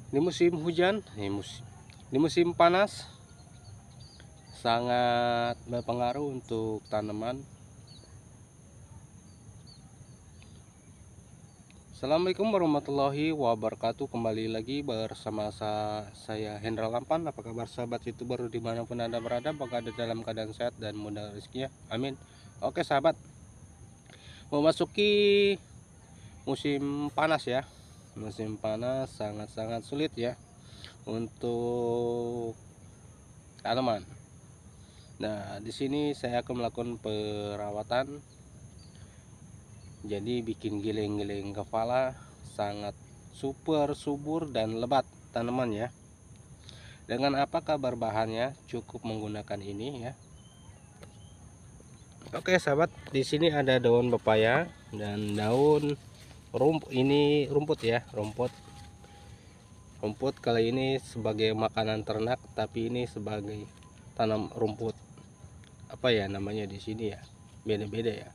Di musim hujan, di musim panas sangat berpengaruh untuk tanaman. Assalamualaikum warahmatullahi wabarakatuh. Kembali lagi bersama saya Hendra Lampan. Apa kabar sahabat youtuber dimanapun anda berada? Apakah ada dalam keadaan sehat dan mudah rezekinya? Amin. Oke sahabat, memasuki musim panas ya. Musim panas sangat-sangat sulit ya untuk tanaman. Nah, di sini saya akan melakukan perawatan. Jadi bikin giling-giling kepala, sangat super subur dan lebat tanaman ya. Dengan apa kabar bahannya? Cukup menggunakan ini ya. Oke sahabat, di sini ada daun pepaya dan daun rumput ya, rumput kali ini sebagai makanan ternak, tapi ini sebagai tanam rumput. Apa ya namanya di sini ya? Beda-beda ya.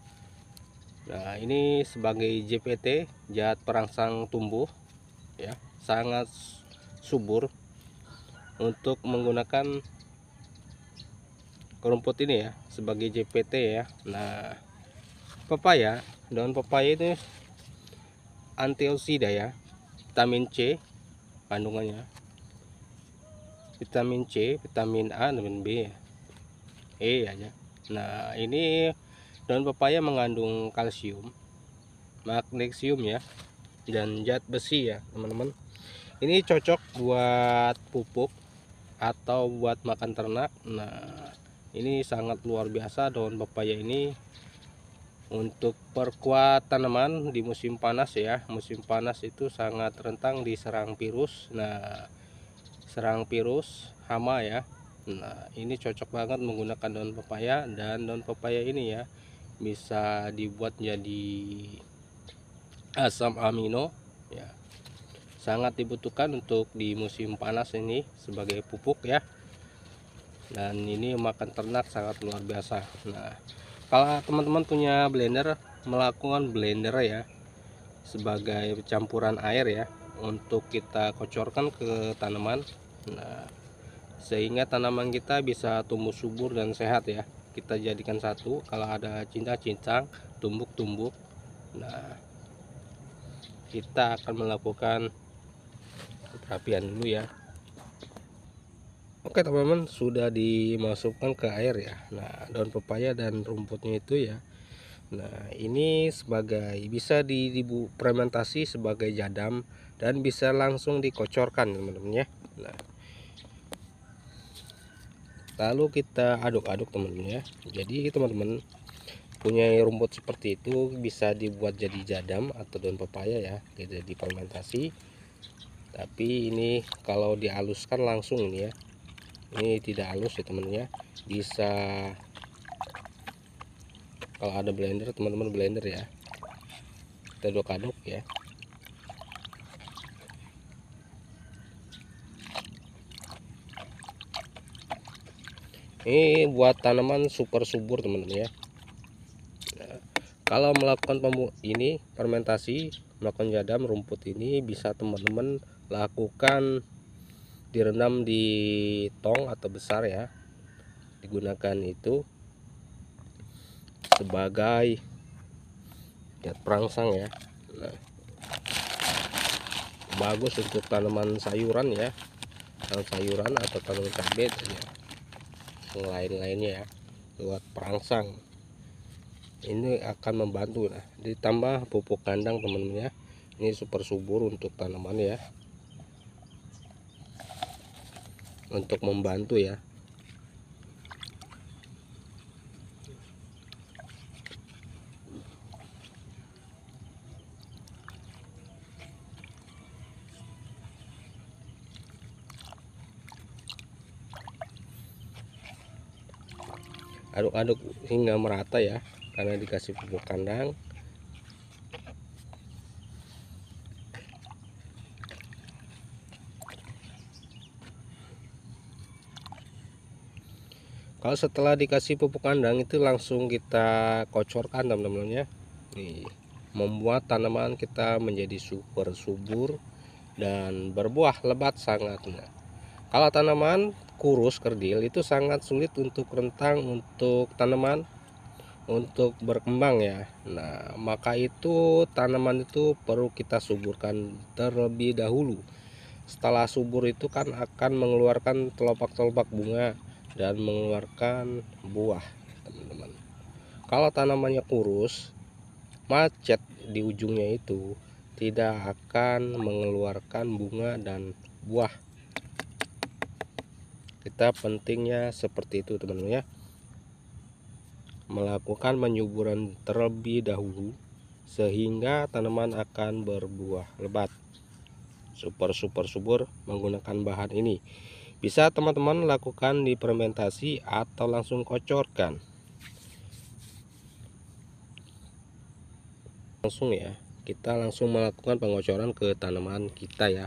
Nah, ini sebagai JPT, zat perangsang tumbuh ya, sangat subur untuk menggunakan rumput ini ya sebagai JPT ya. Nah, pepaya, daun pepaya itu antioksida ya, vitamin C kandungannya, vitamin C, vitamin A dan B, E aja. Nah, ini daun pepaya mengandung kalsium, magnesium ya, dan zat besi ya teman-teman. Ini cocok buat pupuk atau buat makan ternak. Nah, ini sangat luar biasa daun pepaya ini untuk perkuat tanaman di musim panas ya. Musim panas itu sangat rentan diserang virus. Nah, serang virus, hama ya. Nah, ini cocok banget menggunakan daun pepaya, dan daun pepaya ini ya bisa dibuat jadi asam amino ya, sangat dibutuhkan untuk di musim panas ini sebagai pupuk ya. Dan ini makan ternak sangat luar biasa. Nah, kalau teman-teman punya blender, melakukan blender ya sebagai campuran air ya, untuk kita kocorkan ke tanaman. Nah, sehingga tanaman kita bisa tumbuh subur dan sehat ya. Kita jadikan satu, kalau ada cincang-cincang, tumbuk-tumbuk. Nah, kita akan melakukan perapian dulu ya. Oke teman-teman, sudah dimasukkan ke air ya. Nah, daun pepaya dan rumputnya itu ya. Nah, ini sebagai bisa fermentasi sebagai jadam dan bisa langsung dikocorkan teman-teman ya. Nah, lalu kita aduk-aduk teman-teman ya. Jadi teman-teman punya rumput seperti itu bisa dibuat jadi jadam atau daun pepaya ya, tidak difermentasi. Tapi ini kalau dihaluskan langsung ini ya, ini tidak halus ya teman ya. Bisa kalau ada blender, teman-teman blender ya, kita aduk-aduk ya. Ini buat tanaman super subur teman-teman ya. Nah, kalau melakukan ini fermentasi, melakukan jadam rumput ini, bisa teman-teman lakukan direndam di tong atau besar ya, digunakan itu sebagai zat perangsang ya. Nah, bagus untuk tanaman sayuran ya, sayuran atau tanaman cabai ya, yang lain-lainnya ya, buat perangsang. Ini akan membantu. Nah, ditambah pupuk kandang teman-teman ya, ini super subur untuk tanaman ya, untuk membantu ya. Aduk-aduk hingga merata ya, karena dikasih pupuk kandang. Kalau setelah dikasih pupuk kandang itu langsung kita kocorkan teman-teman ya. Nih, membuat tanaman kita menjadi super subur dan berbuah lebat sangat. Nah, kalau tanaman kurus kerdil itu sangat sulit untuk rentang untuk tanaman untuk berkembang ya. Nah, maka itu tanaman itu perlu kita suburkan terlebih dahulu. Setelah subur itu kan akan mengeluarkan kelopak-kelopak bunga dan mengeluarkan buah, teman-teman. Kalau tanamannya kurus, macet di ujungnya itu tidak akan mengeluarkan bunga dan buah. Kita pentingnya seperti itu, teman-teman ya. Melakukan penyuburan terlebih dahulu sehingga tanaman akan berbuah lebat. Super subur menggunakan bahan ini. Bisa teman-teman lakukan di fermentasi atau langsung kocorkan. Langsung ya, kita langsung melakukan pengocoran ke tanaman kita ya.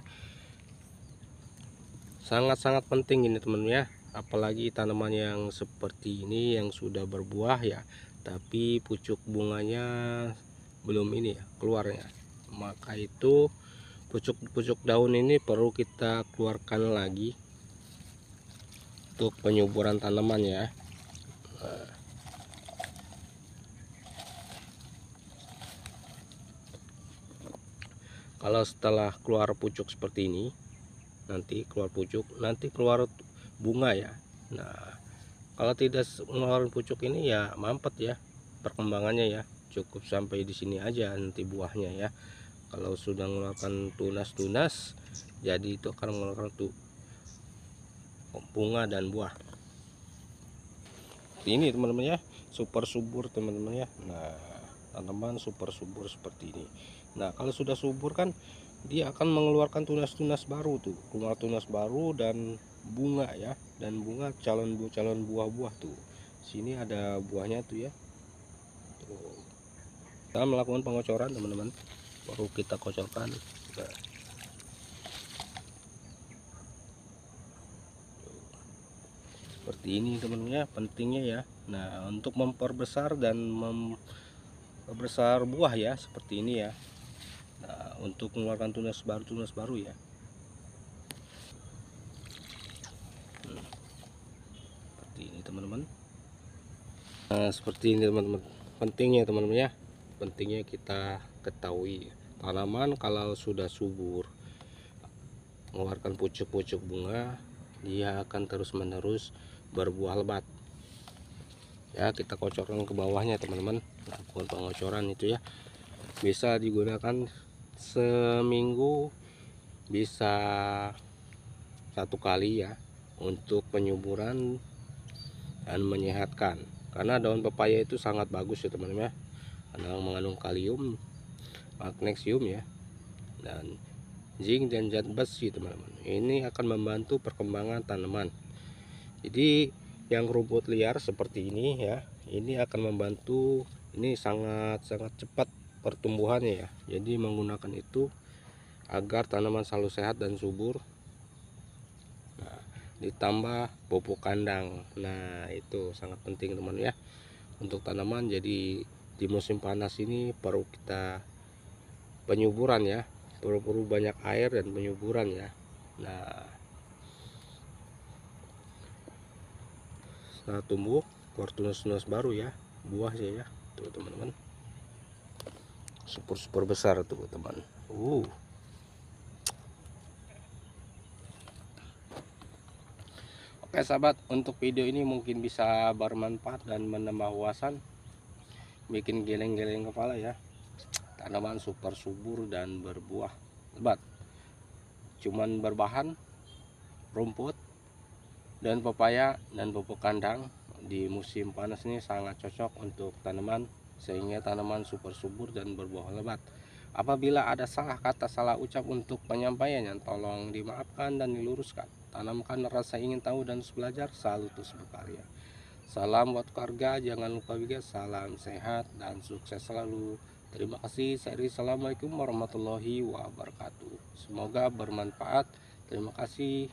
Sangat-sangat penting ini teman-teman ya. Apalagi tanaman yang seperti ini yang sudah berbuah ya, tapi pucuk bunganya belum ini ya keluarnya, maka itu pucuk-pucuk daun ini perlu kita keluarkan lagi untuk penyuburan tanaman ya. Nah, kalau setelah keluar pucuk seperti ini, nanti keluar pucuk, nanti keluar bunga ya. Nah, kalau tidak mengeluarkan pucuk ini ya mampet ya perkembangannya ya, cukup sampai di sini aja nanti buahnya ya. Kalau sudah mengeluarkan tunas-tunas, jadi itu akan mengeluarkan tuh bunga dan buah. Ini teman-teman ya, super subur teman-teman ya. Nah, tanaman super subur seperti ini. Nah, kalau sudah subur kan dia akan mengeluarkan tunas-tunas baru tuh, keluar tunas baru dan bunga ya, dan bunga calon buah-buah tuh. Sini ada buahnya tuh ya. Tuh. Kita melakukan pengocoran teman-teman, baru kita kocorkan. Nah, seperti ini teman-teman ya, pentingnya ya. Nah, untuk memperbesar dan membesar buah ya seperti ini ya. Nah, untuk mengeluarkan tunas baru ya. Seperti ini teman-teman. Nah, seperti ini teman-teman. Pentingnya teman-teman ya. Pentingnya kita ketahui tanaman kalau sudah subur mengeluarkan pucuk-pucuk bunga, dia akan terus-menerus berbuah lebat. Ya, kita kocorkan ke bawahnya teman-teman. Lakukan pengocoran itu ya. Bisa digunakan seminggu, bisa 1 kali ya untuk penyuburan dan menyehatkan. Karena daun pepaya itu sangat bagus ya teman-teman ya, karena mengandung kalium, magnesium ya, dan zinc dan zat besi teman-teman. Ini akan membantu perkembangan tanaman. Jadi yang rumput liar seperti ini ya, ini akan membantu, ini sangat-sangat cepat pertumbuhannya ya. Jadi menggunakan itu agar tanaman selalu sehat dan subur. Nah, ditambah pupuk kandang. Nah, itu sangat penting teman ya untuk tanaman. Jadi di musim panas ini perlu kita penyuburan ya, perlu banyak air dan penyuburan ya. Nah, setelah tumbuh keluar tunas-tunas baru ya, buahnya ya tuh teman-teman, super besar tuh teman. Oke sahabat, untuk video ini mungkin bisa bermanfaat dan menambah wawasan, bikin geleng-geleng kepala ya. Tanaman super subur dan berbuah lebat, cuman berbahan rumput dan pepaya dan pupuk kandang. Di musim panas ini sangat cocok untuk tanaman, sehingga tanaman super subur dan berbuah lebat. Apabila ada salah kata, salah ucap untuk penyampaiannya, tolong dimaafkan dan diluruskan. Tanamkan rasa ingin tahu dan belajar, selalu terus berkarya. Salam buat keluarga, jangan lupa juga salam sehat dan sukses selalu. Terima kasih. Assalamualaikum warahmatullahi wabarakatuh. Semoga bermanfaat. Terima kasih.